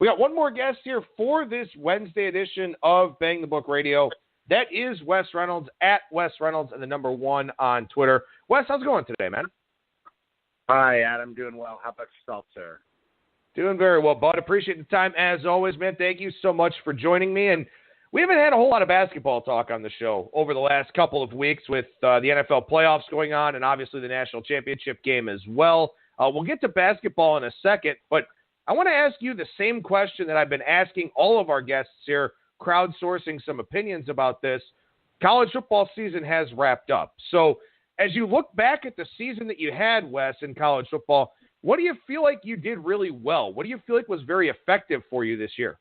We got one more guest here for this Wednesday edition of Bang the Book Radio. That is Wes Reynolds at Wes Reynolds and the number 1 on Twitter. Wes, how's it going today, man? Hi, Adam. Doing well. How about yourself, sir? Doing very well, bud. Appreciate the time as always, man. Thank you so much for joining me. And we haven't had a whole lot of basketball talk on the show over the last couple of weeks with the NFL playoffs going on and obviously the national championship game as well. We'll get to basketball in a second, but I want to ask you the same question that I've been asking all of our guests here, crowdsourcing some opinions about this. College football season has wrapped up. So as you look back at the season that you had, Wes, in college football, what do you feel like you did really well? What do you feel like was very effective for you this year?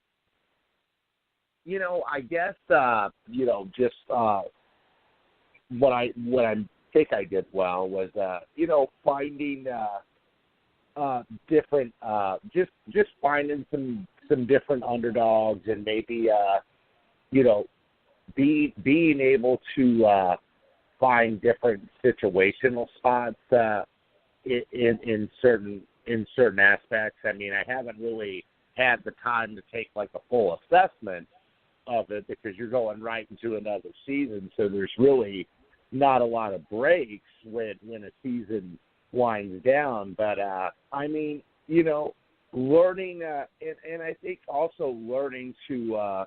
I guess, just what I think I did well was, finding different, just finding some different underdogs and maybe, being able to find different situational spots in certain aspects. I mean, I haven't really had the time to take like a full assessment of it because you're going right into another season, so there's really not a lot of breaks when a season winds down. But learning and I think also learning to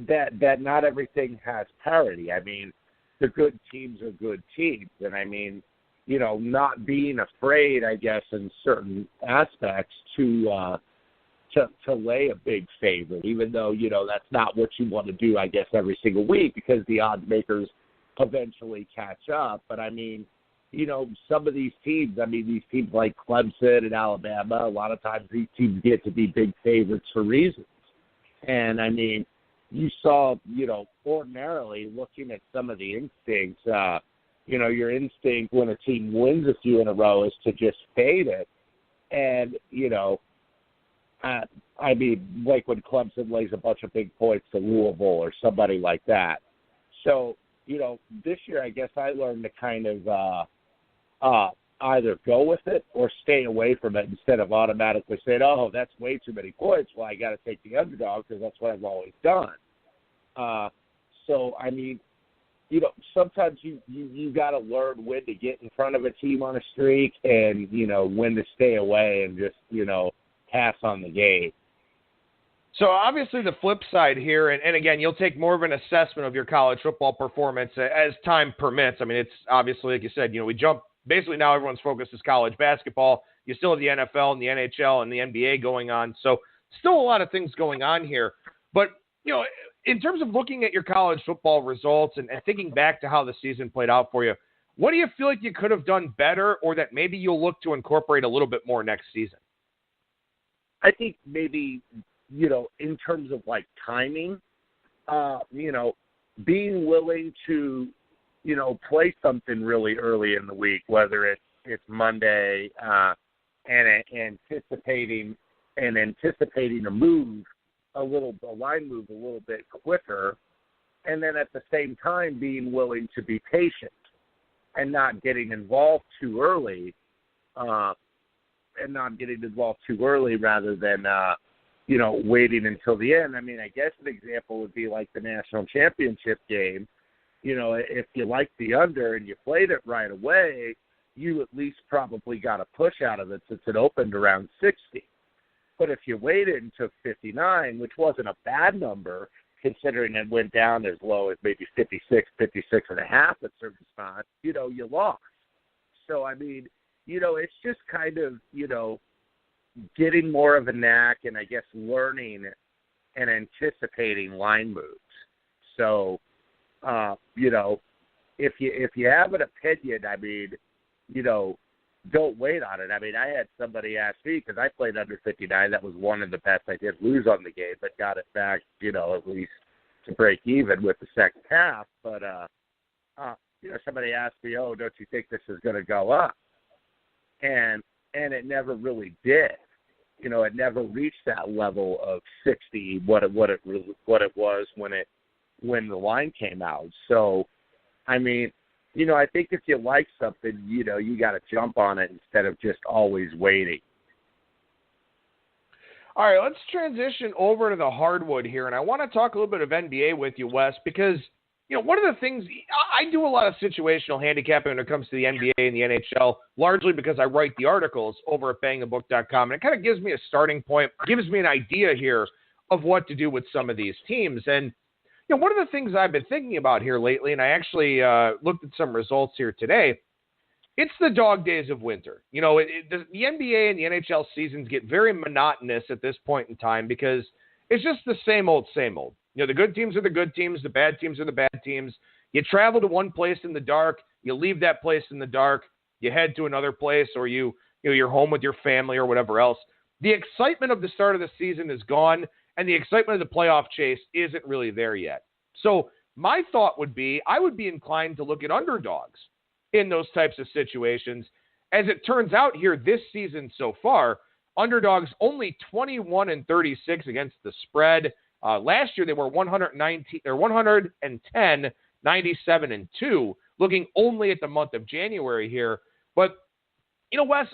that not everything has parity. I mean, the good teams are good teams, and I mean, not being afraid, I guess, in certain aspects to lay a big favorite, even though, that's not what you want to do, I guess, every single week because the odds makers eventually catch up. But, I mean, some of these teams like Clemson and Alabama, a lot of times these teams get to be big favorites for reasons. And, I mean, you saw, ordinarily looking at some of the instincts, your instinct when a team wins a few in a row is to just fade it. And, like when Clemson lays a bunch of big points to Louisville or somebody like that. So, this year I guess I learned to kind of either go with it or stay away from it instead of automatically saying, oh, that's way too many points. Well, I got to take the underdog because that's what I've always done. So, I mean, sometimes you got to learn when to get in front of a team on a streak and, when to stay away and just, pass on the game. So obviously the flip side here, and again, you'll take more of an assessment of your college football performance as time permits. I mean, it's obviously, like you said, we jump, basically now everyone's focus is college basketball. You still have the NFL and the NHL and the NBA going on. So still a lot of things going on here. But, in terms of looking at your college football results and thinking back to how the season played out for you, what do you feel like you could have done better or that maybe you'll look to incorporate a little bit more next season? I think maybe, in terms of like timing, being willing to, play something really early in the week, whether it's Monday, and anticipating a line move a little bit quicker, and then at the same time being willing to be patient and not getting involved too early, rather than, waiting until the end. I mean, I guess an example would be like the national championship game. If you like the under and you played it right away, you at least probably got a push out of it since it opened around 60. But if you waited and took 59, which wasn't a bad number, considering it went down as low as maybe 56 and a half at certain spots, you lost. So, I mean, it's just kind of, getting more of a knack and I guess learning and anticipating line moves. So, if you have an opinion, I mean, don't wait on it. I mean, I had somebody ask me, because I played under 59. That was one of the best. I did lose on the game, but got it back, at least to break even with the second half. But, somebody asked me, oh, don't you think this is going to go up? And it never really did. It never reached that level of 60, what it was when the line came out. So, I mean, I think if you like something, you got to jump on it instead of just always waiting. All right, let's transition over to the hardwood here, and I want to talk a little bit of NBA with you, Wes, because one of the things I do a lot of situational handicapping when it comes to the NBA and the NHL, largely because I write the articles over at bangthebook.com, and it kind of gives me a starting point, gives me an idea here of what to do with some of these teams. And one of the things I've been thinking about here lately, and I actually looked at some results here today, it's the dog days of winter. The NBA and the NHL seasons get very monotonous at this point in time because it's just the same old, same old. The good teams are the good teams. The bad teams are the bad teams. You travel to one place in the dark. You leave that place in the dark. You head to another place, or you're home with your family or whatever else. The excitement of the start of the season is gone, and the excitement of the playoff chase isn't really there yet. So my thought would be I would be inclined to look at underdogs in those types of situations. As it turns out here this season so far, underdogs only 21-36 against the spread. Last year they were 110, 97-2, looking only at the month of January here. But, Wes,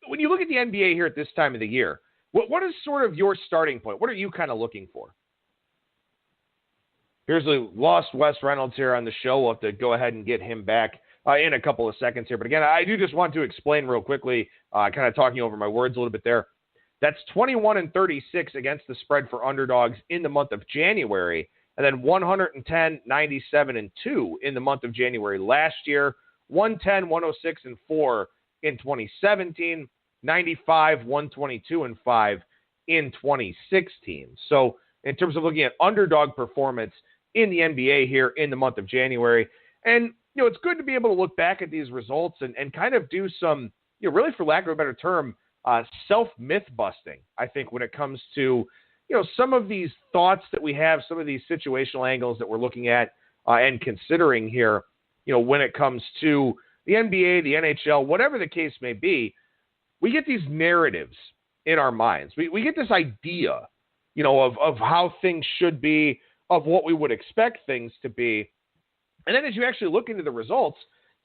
when you look at the NBA here at this time of the year, what is sort of your starting point? What are you kind of looking for? Here's the lost Wes Reynolds here on the show. We'll have to go ahead and get him back in a couple of seconds here. But again, I do just want to explain real quickly, kind of talking over my words a little bit there. That's 21-36 against the spread for underdogs in the month of January, and then 110, 97-2 in the month of January last year, 110, 106-4 in 2017, 95, 122-5 in 2016. So in terms of looking at underdog performance in the NBA here in the month of January, and it's good to be able to look back at these results and kind of do some, really for lack of a better term, self-myth busting, I think, when it comes to, some of these thoughts that we have, some of these situational angles that we're looking at and considering here, when it comes to the NBA, the NHL, whatever the case may be, we get these narratives in our minds. We get this idea, of how things should be, of what we would expect things to be. And then as you actually look into the results,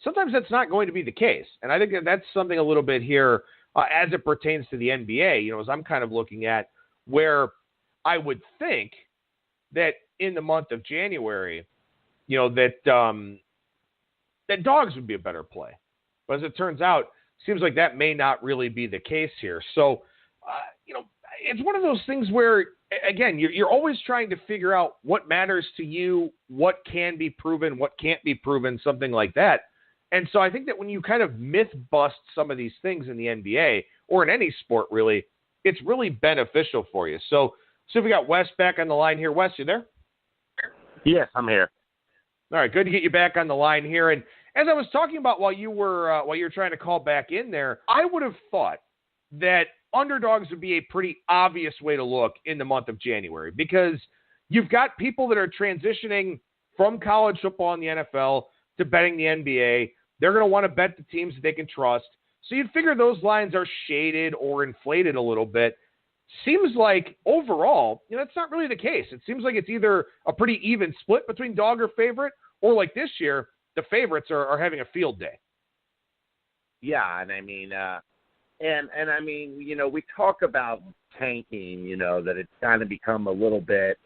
sometimes that's not going to be the case. And I think that's something a little bit here as it pertains to the NBA, as I'm kind of looking at where I would think that in the month of January, that dogs would be a better play. But as it turns out, it seems like that may not really be the case here. So, it's one of those things where, again, you're always trying to figure out what matters to you, what can be proven, what can't be proven, something like that. And so I think that when you kind of myth bust some of these things in the NBA or in any sport, really, it's really beneficial for you. So we got Wes back on the line here. Wes, you there? Yes, I'm here. All right, good to get you back on the line here. And as I was talking about while you were trying to call back in there, I would have thought that underdogs would be a pretty obvious way to look in the month of January because you've got people that are transitioning from college football in the NFL to betting the NBA. They're going to want to bet the teams that they can trust. So you'd figure those lines are shaded or inflated a little bit. Seems like overall, that's not really the case. It seems like it's either a pretty even split between dog or favorite, or like this year, the favorites are having a field day. Yeah, and we talk about tanking, that it's kind of become a little bit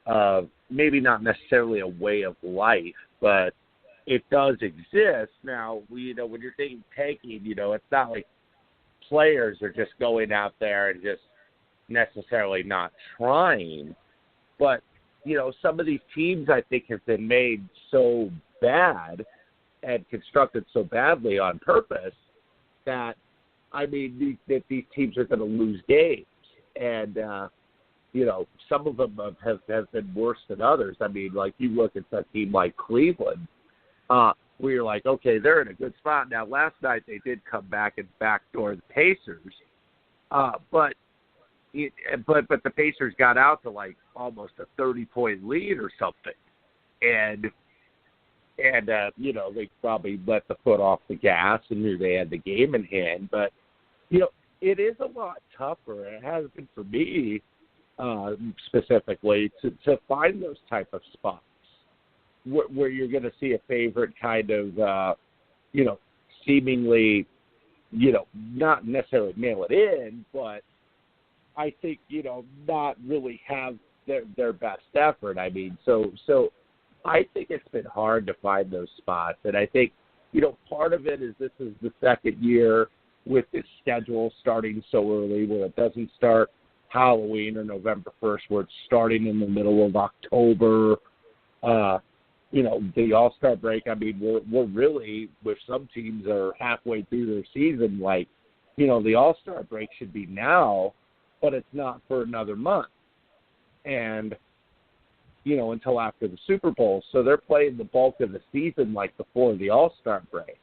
of maybe not necessarily a way of life, but it does exist. Now, when you're thinking tanking, it's not like players are just going out there and just necessarily not trying. But, some of these teams I think have been made so bad and constructed so badly on purpose that, that these teams are going to lose games. And, some of them have been worse than others. Like you look at a team like Cleveland, where you're like, okay, they're in a good spot. Now, last night they did come back and backdoor the Pacers, but the Pacers got out to like almost a 30-point lead or something, and they probably let the foot off the gas and knew they had the game in hand. But it is a lot tougher. It has been for me specifically to find those type of spots where you're going to see a favorite kind of, seemingly, not necessarily mail it in, but I think, not really have their best effort. I mean, so I think it's been hard to find those spots. And I think, part of it is this is the second year with this schedule starting so early where it doesn't start Halloween or November 1st, where it's starting in the middle of October. The All-Star break, I mean, we're really, with some teams are halfway through their season, like, the All-Star break should be now, but it's not for another month. And, until after the Super Bowl. So they're playing the bulk of the season, like, before the All-Star break,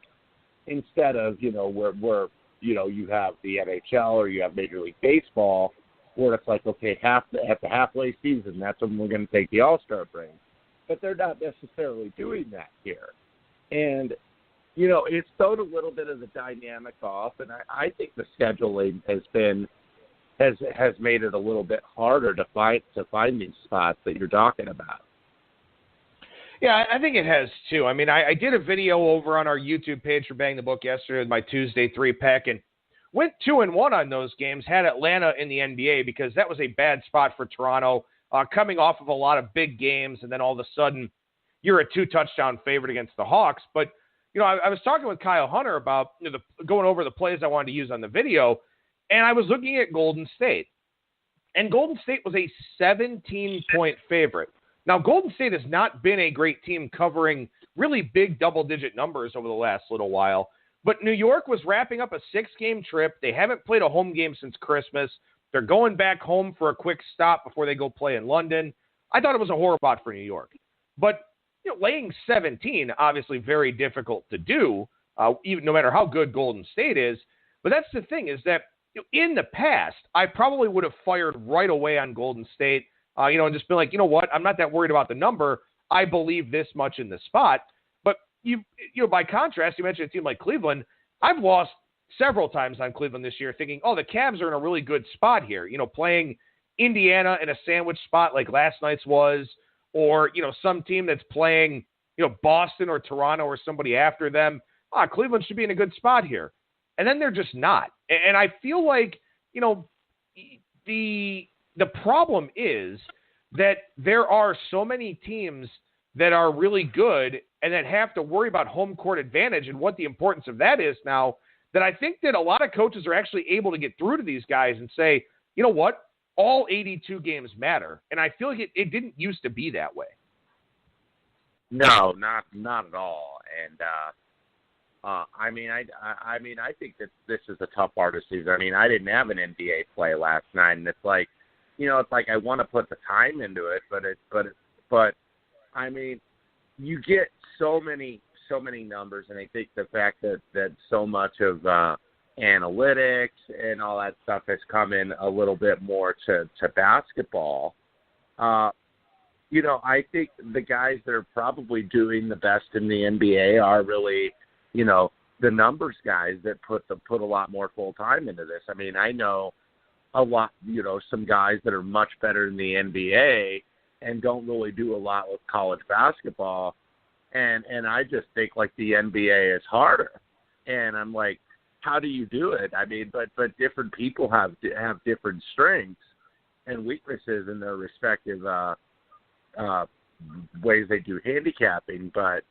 instead of, where you have the NHL or you have Major League Baseball, where it's like, okay, at the halfway season, that's when we're going to take the All-Star break. But they're not necessarily doing that here. And, it's thrown a little bit of the dynamic off, and I think the scheduling has made it a little bit harder to find these spots that you're talking about. Yeah, I think it has too. I mean, I did a video over on our YouTube page for Bang the Book yesterday with my Tuesday 3-pack, and went 2-1 on those games, had Atlanta in the NBA because that was a bad spot for Toronto, coming off of a lot of big games, and then all of a sudden you're a 2-touchdown favorite against the Hawks. But, I was talking with Kyle Hunter about going over the plays I wanted to use on the video, and I was looking at Golden State. And Golden State was a 17-point favorite. Now, Golden State has not been a great team covering really big double-digit numbers over the last little while. But New York was wrapping up a 6-game trip. They haven't played a home game since Christmas. They're going back home for a quick stop before they go play in London. I thought it was a horror spot for New York. But laying 17, obviously very difficult to do, even no matter how good Golden State is. But that's the thing, is that in the past, I probably would have fired right away on Golden State, and just been like, what? I'm not that worried about the number. I believe this much in the spot. But by contrast, you mentioned a team like Cleveland. I've lost several times on Cleveland this year thinking, the Cavs are in a really good spot here. Playing Indiana in a sandwich spot like last night's was, or, some team that's playing, Boston or Toronto or somebody after them. Cleveland should be in a good spot here. And then they're just not. And I feel like, the problem is that there are so many teams that are really good and that have to worry about home court advantage and what the importance of that is now, that I think that a lot of coaches are actually able to get through to these guys and say, you know what? All 82 games matter. And I feel like it didn't used to be that way. No, not at all. And, I think that this is a tough part of the season. I mean, I didn't have an NBA play last night, and it's like I want to put the time into it, but I mean, you get so many numbers, and I think the fact that so much of analytics and all that stuff has come in a little bit more to basketball. I think the guys that are probably doing the best in the NBA are really, the numbers guys that put a lot more full time into this. I mean, I know a lot, some guys that are much better in the NBA and don't really do a lot with college basketball. And I just think like the NBA is harder. And I'm like, how do you do it? I mean, but different people have different strengths and weaknesses in their respective ways they do handicapping. But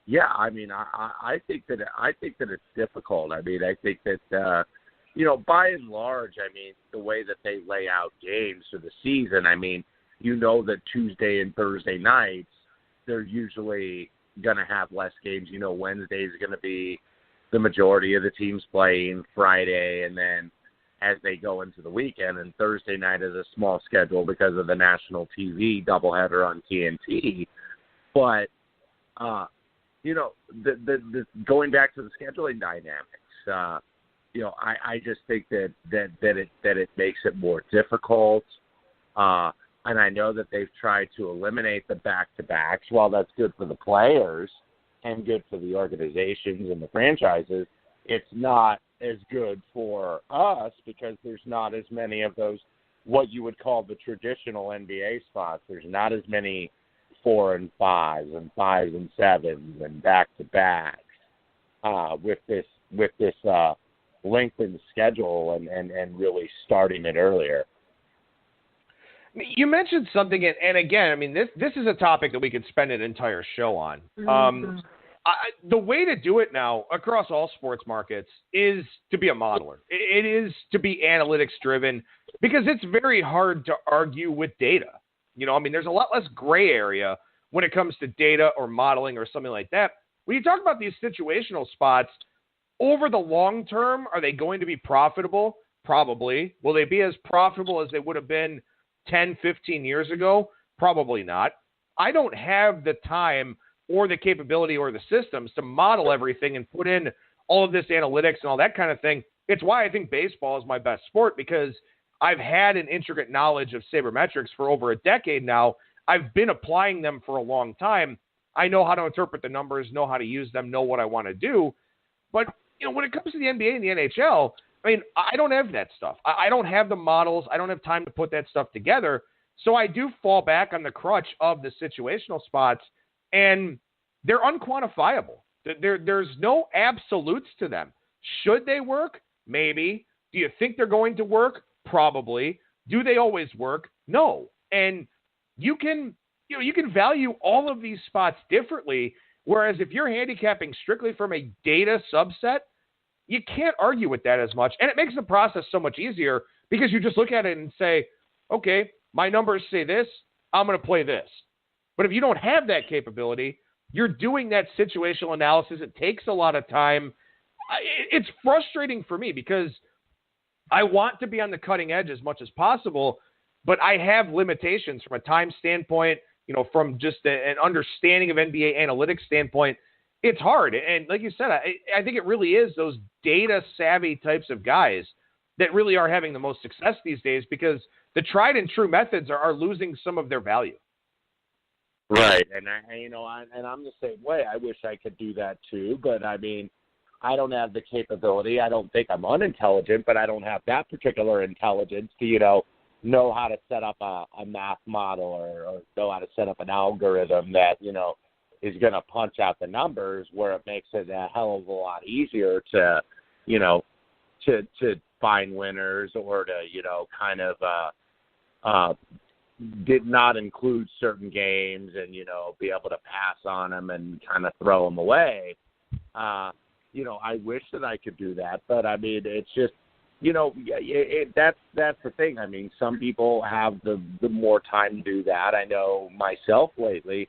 yeah, I mean, I think that it's difficult. I mean, I think that by and large, I mean, the way that they lay out games for the season, I mean, that Tuesday and Thursday nights, they're usually going to have less games. Wednesday is going to be the majority of the teams playing, Friday, and then as they go into the weekend, and Thursday night is a small schedule because of the national TV doubleheader on TNT. But, the going back to the scheduling dynamics, I just think that it makes it more difficult. And I know that they've tried to eliminate the back-to-backs. While that's good for the players and good for the organizations and the franchises, it's not as good for us because there's not as many of those, what you would call the traditional NBA spots. There's not as many 4 and 5s and 5s and 7s and back-to-backs with this lengthened schedule and really starting it earlier. You mentioned something, and again, I mean, this is a topic that we could spend an entire show on. The way to do it now across all sports markets is to be a modeler. It is to be analytics driven because it's very hard to argue with data. I mean, there's a lot less gray area when it comes to data or modeling or something like that. When you talk about these situational spots, over the long term, are they going to be profitable? Probably. Will they be as profitable as they would have been 10, 15 years ago? Probably not. I don't have the time or the capability or the systems to model everything and put in all of this analytics and all that kind of thing. It's why I think baseball is my best sport, because I've had an intricate knowledge of sabermetrics for over a decade now. I've been applying them for a long time. I know how to interpret the numbers, know how to use them, know what I want to do. But, when it comes to the NBA and the NHL, I mean, I don't have that stuff. I don't have the models. I don't have time to put that stuff together. So I do fall back on the crutch of the situational spots, and they're unquantifiable. There's no absolutes to them. Should they work? Maybe. Do you think they're going to work? Probably. Do they always work? No. And you can value all of these spots differently, whereas if you're handicapping strictly from a data subset, you can't argue with that as much. And it makes the process so much easier because you just look at it and say, okay, my numbers say this, I'm going to play this. But if you don't have that capability, you're doing that situational analysis. It takes a lot of time. It's frustrating for me because I want to be on the cutting edge as much as possible, but I have limitations from a time standpoint, from just an understanding of NBA analytics standpoint. It's hard. And like you said, I think it really is those data-savvy types of guys that really are having the most success these days because the tried and true methods are losing some of their value. Right. And I'm the same way. I wish I could do that too, but I mean, I don't have the capability. I don't think I'm unintelligent, but I don't have that particular intelligence to, know how to set up a math model or know how to set up an algorithm that, is going to punch out the numbers, where it makes it a hell of a lot easier to, to find winners or to, did not include certain games and, be able to pass on them and kind of throw them away. I wish that I could do that, but I mean, it's just, that's the thing. I mean, some people have the more time to do that. I know myself lately,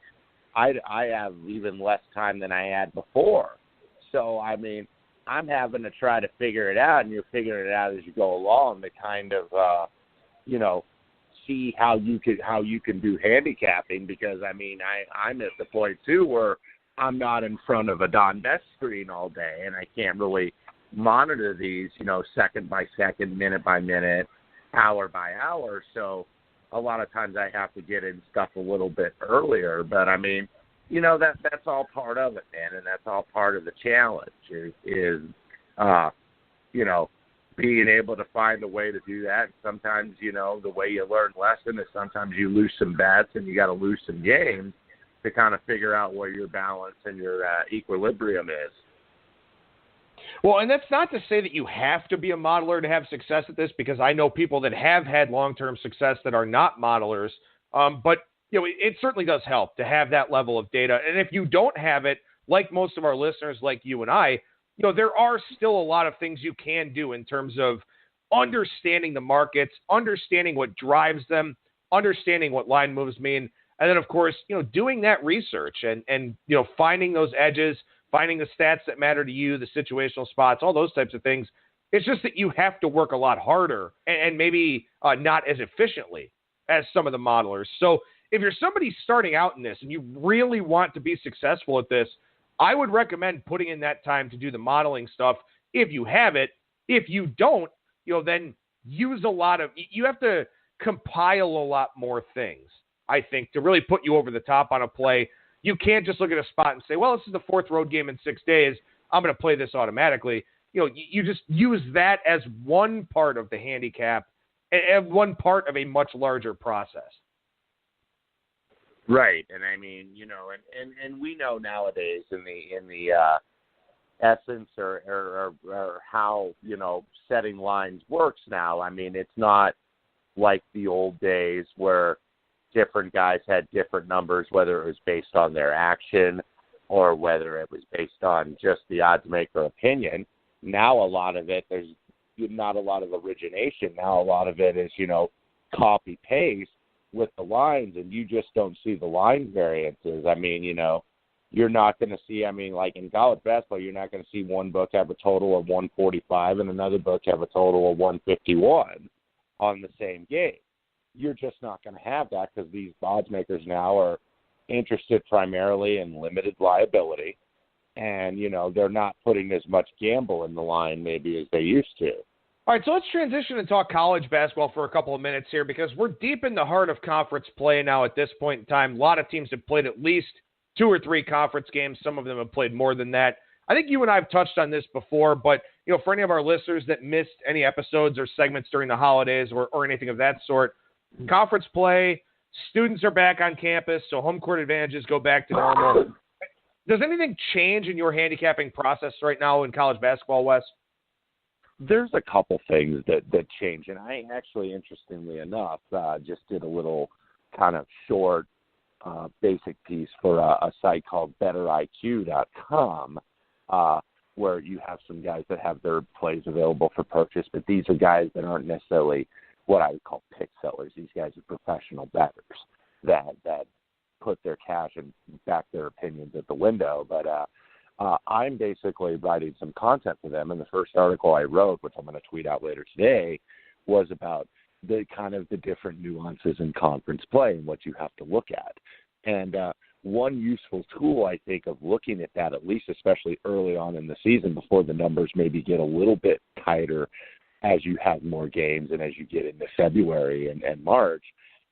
I have even less time than I had before. So, I mean, I'm having to try to figure it out, and you're figuring it out as you go along to kind of, see how you can do handicapping, because, I mean, I'm at the point, too, where I'm not in front of a Don Best screen all day, and I can't really monitor these, second by second, minute by minute, hour by hour. So a lot of times I have to get in stuff a little bit earlier. But I mean, that's all part of it, man, and that's all part of the challenge is being able to find a way to do that. And sometimes, the way you learn lesson is sometimes you lose some bets and you got to lose some games to kind of figure out where your balance and your equilibrium is. Well, and that's not to say that you have to be a modeler to have success at this, because I know people that have had long-term success that are not modelers. But, it certainly does help to have that level of data. And if you don't have it, like most of our listeners, like you and I, there are still a lot of things you can do in terms of understanding the markets, understanding what drives them, understanding what line moves mean. And then, of course, doing that research and finding those edges, finding the stats that matter to you, the situational spots, all those types of things. It's just that you have to work a lot harder and maybe not as efficiently as some of the modelers. So if you're somebody starting out in this and you really want to be successful at this, I would recommend putting in that time to do the modeling stuff if you have it. If you don't, then use you have to compile a lot more things, I think, to really put you over the top on a play. You can't just look at a spot and say, well, this is the fourth road game in 6 days, I'm going to play this automatically. You just use that as one part of the handicap and one part of a much larger process. Right. And I mean, and we know nowadays in the essence or how, setting lines works now. I mean, it's not like the old days where different guys had different numbers, whether it was based on their action or whether it was based on just the odds maker opinion. Now a lot of it, there's not a lot of origination. Now a lot of it is, copy paste with the lines, and you just don't see the line variances. I mean, you're not going to see, like in college basketball, you're not going to see one book have a total of 145 and another book have a total of 151 on the same game. You're just not going to have that because these odds makers now are interested primarily in limited liability, and, they're not putting as much gamble in the line maybe as they used to. All right, so let's transition and talk college basketball for a couple of minutes here because we're deep in the heart of conference play now at this point in time. A lot of teams have played at least 2 or 3 conference games. Some of them have played more than that. I think you and I have touched on this before, but, for any of our listeners that missed any episodes or segments during the holidays or anything of that sort, conference play, students are back on campus, so home court advantages go back to normal. Does anything change in your handicapping process right now in college basketball, Wes? There's a couple things that change, and I actually, interestingly enough, just did a little kind of short basic piece for a site called BetterIQ.com, where you have some guys that have their plays available for purchase, but these are guys that aren't necessarily what I would call pick sellers. These guys are professional bettors that put their cash and back their opinions at the window, but I'm basically writing some content for them, and the first article I wrote, which I'm going to tweet out later today, was about the kind of the different nuances in conference play and what you have to look at. And one useful tool, I think, of looking at that, at least especially early on in the season before the numbers maybe get a little bit tighter as you have more games and as you get into February and March,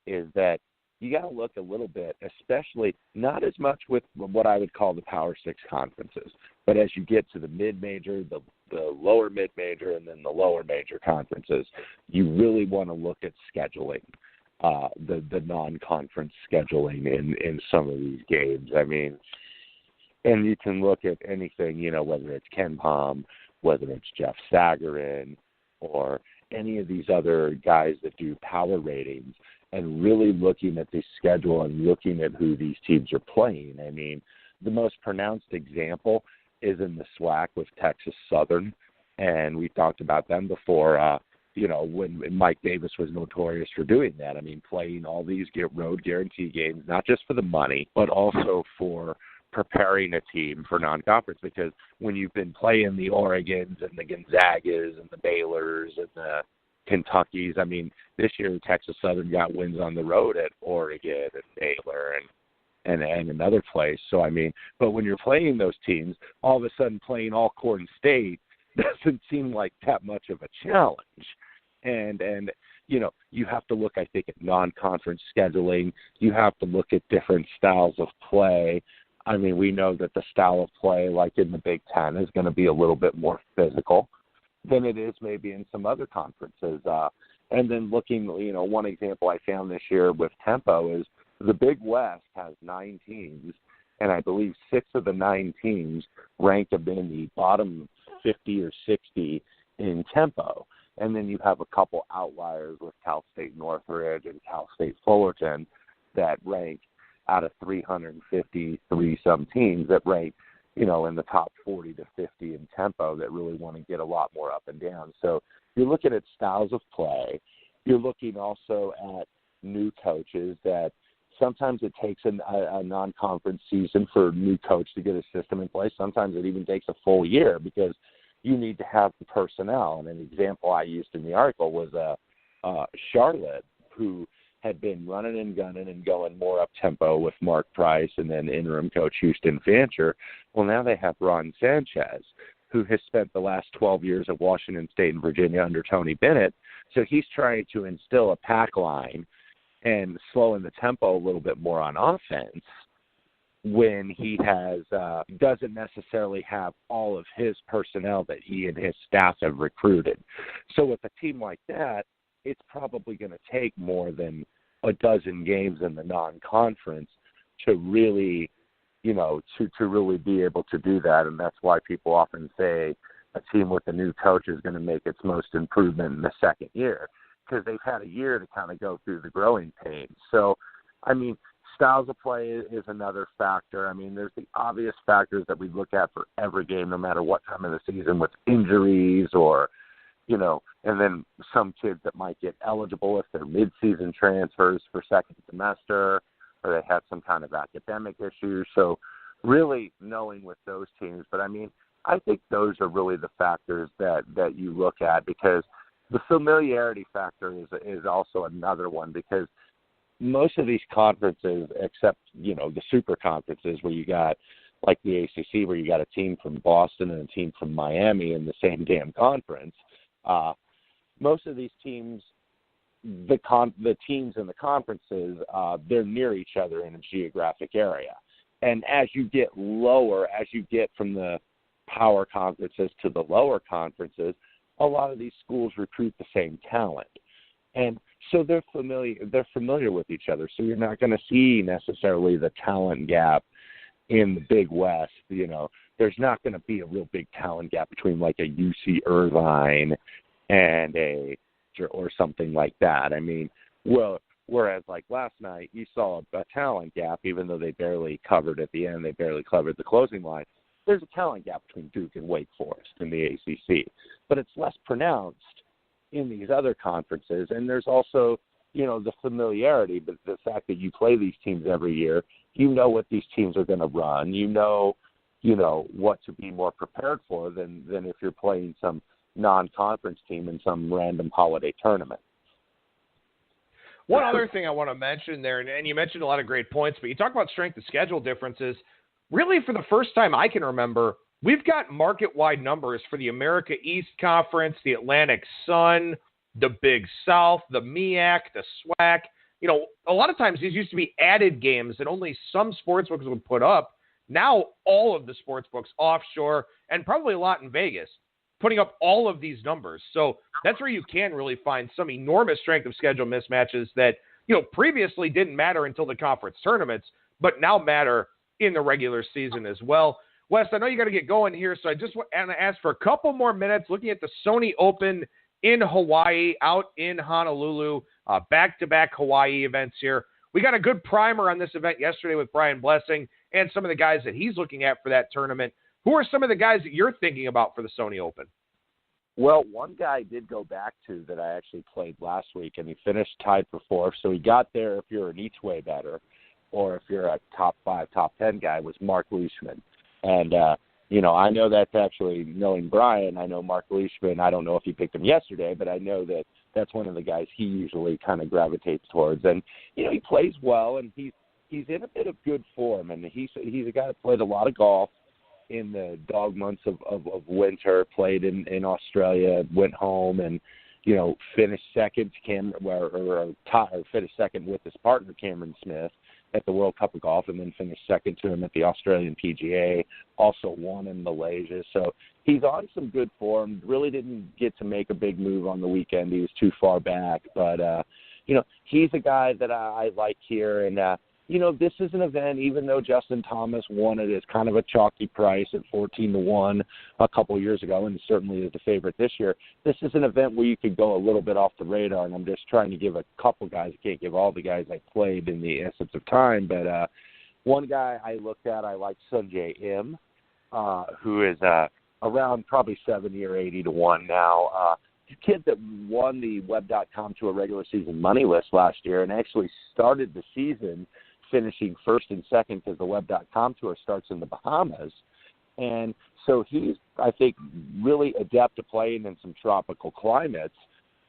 is that you got to look a little bit, especially not as much with what I would call the Power 6 conferences, but as you get to the mid-major, the lower mid-major, and then the lower major conferences, you really want to look at scheduling, the non-conference scheduling in some of these games. I mean, and you can look at anything, whether it's Ken Pom, whether it's Jeff Sagarin, or any of these other guys that do power ratings, and really looking at the schedule and looking at who these teams are playing. I mean, the most pronounced example is in the SWAC with Texas Southern, and we talked about them before, when Mike Davis was notorious for doing that. I mean, playing all these road guarantee games, not just for the money, but also for preparing a team for non-conference, because when you've been playing the Oregons and the Gonzagas and the Baylors and the Kentuckys, I mean, this year Texas Southern got wins on the road at Oregon and Baylor and another place. So, I mean, but when you're playing those teams, all of a sudden playing Alcorn State doesn't seem like that much of a challenge. And you have to look, I think, at non-conference scheduling. You have to look at different styles of play. I mean, we know that the style of play, like in the Big Ten, is going to be a little bit more physical than it is maybe in some other conferences. And then looking, one example I found this year with tempo is the Big West has 9 teams, and I believe 6 of the 9 teams rank them in the bottom 50 or 60 in tempo. And then you have a couple outliers with Cal State Northridge and Cal State Fullerton that rank out of 353-some teams that rank, in the top 40 to 50 in tempo that really want to get a lot more up and down. So you're looking at styles of play. You're looking also at new coaches that sometimes it takes a non-conference season for a new coach to get a system in place. Sometimes it even takes a full year because you need to have the personnel. And an example I used in the article was Charlotte, who had been running and gunning and going more up-tempo with Mark Price and then interim coach Houston Fancher. Well, now they have Ron Sanchez, who has spent the last 12 years at Washington State and Virginia under Tony Bennett. So he's trying to instill a pack line and slowing the tempo a little bit more on offense when he has doesn't necessarily have all of his personnel that he and his staff have recruited. So with a team like that, it's probably going to take more than a dozen games in the non-conference to really, to really be able to do that. And that's why people often say a team with a new coach is going to make its most improvement in the second year, because they've had a year to kind of go through the growing pains. So, I mean, styles of play is another factor. I mean, there's the obvious factors that we look at for every game, no matter what time of the season, with injuries or, and then some kids that might get eligible if they're mid-season transfers for second semester or they have some kind of academic issues. So really knowing with those teams. But, I mean, I think those are really the factors that you look at, because the familiarity factor is also another one, because most of these conferences, except, the super conferences where you got like the ACC, where you got a team from Boston and a team from Miami in the same damn conference, most of these teams, the teams in the conferences, they're near each other in a geographic area. And as you get lower, as you get from the power conferences to the lower conferences, a lot of these schools recruit the same talent. And so they're familiar with each other. So you're not going to see necessarily the talent gap in the Big West. There's not going to be a real big talent gap between like a UC Irvine and or something like that. I mean, whereas like last night, you saw a talent gap, even though they barely covered at the end, they barely covered the closing line. There's a talent gap between Duke and Wake Forest in the ACC, but it's less pronounced in these other conferences. And there's also, the familiarity, but the fact that you play these teams every year, what these teams are going to run, what to be more prepared for than if you're playing some non-conference team in some random holiday tournament. One other thing I want to mention there, and you mentioned a lot of great points, but you talk about strength of schedule differences. Really, for the first time I can remember, we've got market-wide numbers for the America East Conference, the Atlantic Sun, the Big South, the MEAC, the SWAC. A lot of times these used to be added games that only some sportsbooks would put up. Now all of the sportsbooks offshore, and probably a lot in Vegas, putting up all of these numbers. So that's where you can really find some enormous strength of schedule mismatches that, previously didn't matter until the conference tournaments, but now matter in the regular season as well. Wes, I know you got to get going here, so I just want to ask for a couple more minutes looking at the Sony Open in Hawaii, out in Honolulu, back-to-back Hawaii events here. We got a good primer on this event yesterday with Brian Blessing and some of the guys that he's looking at for that tournament. Who are some of the guys that you're thinking about for the Sony Open? Well, one guy I did go back to that I actually played last week, and he finished tied for fourth. So he got there if you're an each-way better, or if you're a top 5, top 10 guy, was Mark Leishman. And, I know that's actually, knowing Brian, I know Mark Leishman. I don't know if he picked him yesterday, but I know that that's one of the guys he usually kind of gravitates towards. And, he plays well, and he's in a bit of good form. And he's a guy that played a lot of golf in the dog months of winter, played in Australia, went home and, finished second finished second with his partner, Cameron Smith, at the World Cup of Golf, and then finished second to him at the Australian PGA, also won in Malaysia. So he's on some good form. Really didn't get to make a big move on the weekend. He was too far back. But, he's a guy that I like here. And, this is an event, even though Justin Thomas won it as kind of a chalky price at 14-1 a couple of years ago, and certainly is the favorite this year. This is an event where you could go a little bit off the radar, and I'm just trying to give a couple guys. I can't give all the guys I played in the essence of time, but one guy I looked at, I like Sungjae Im, who is around probably 70 or 80-1 now. The kid that won the Web.com to a regular season money list last year and actually started the season finishing first and second because the Web.com tour starts in the Bahamas. And so he's, I think, really adept to playing in some tropical climates.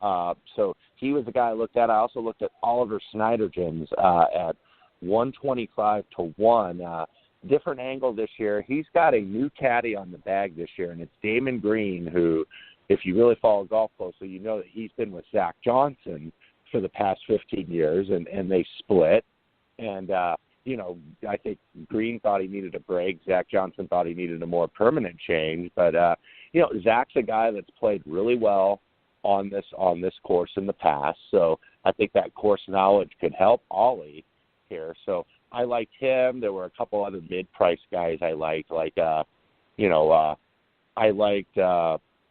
So he was the guy I looked at. I also looked at Oliver Snydergens at 125-1. Different angle this year. He's got a new caddy on the bag this year, and it's Damon Green, who, if you really follow golf closely, you know that he's been with Zach Johnson for the past 15 years, and they split. And, I think Green thought he needed a break. Zach Johnson thought he needed a more permanent change. But, Zach's a guy that's played really well on this course in the past. So I think that course knowledge could help Ollie here. So I liked him. There were a couple other mid-price guys I liked. I liked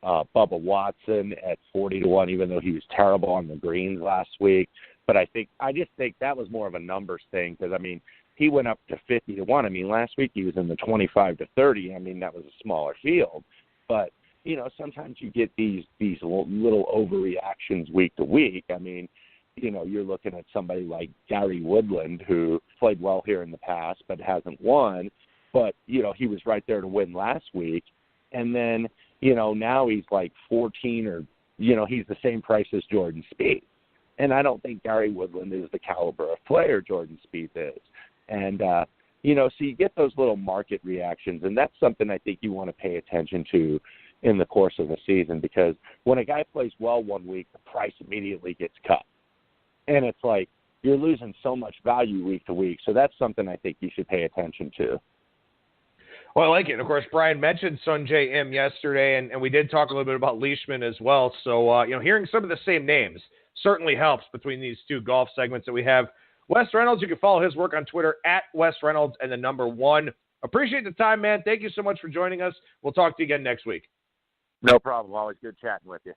Bubba Watson at 40-1, even though he was terrible on the greens last week. But I just think that was more of a numbers thing because, I mean, he went up to 50-1. I mean, last week he was in the 25-30. I mean, that was a smaller field. But, you know, sometimes you get these little overreactions week to week. I mean, you know, you're looking at somebody like Gary Woodland, who played well here in the past but hasn't won. But, you know, he was right there to win last week. And then, you know, now he's like 14 or, you know, he's the same price as Jordan Spieth. And I don't think Gary Woodland is the caliber of player Jordan Spieth is. And, you know, so you get those little market reactions, and that's something I think you want to pay attention to in the course of the season, because when a guy plays well one week, the price immediately gets cut. And it's like you're losing so much value week to week. So that's something I think you should pay attention to. Well, I like it. Of course, Brian mentioned Sungjae Im yesterday, and we did talk a little bit about Leishman as well. So, you know, hearing some of the same names certainly helps between these two golf segments that we have. Wes Reynolds, you can follow his work on Twitter at Wes Reynolds and the number 1. Appreciate the time, man. Thank you so much for joining us. We'll talk to you again next week. No problem. Always good chatting with you.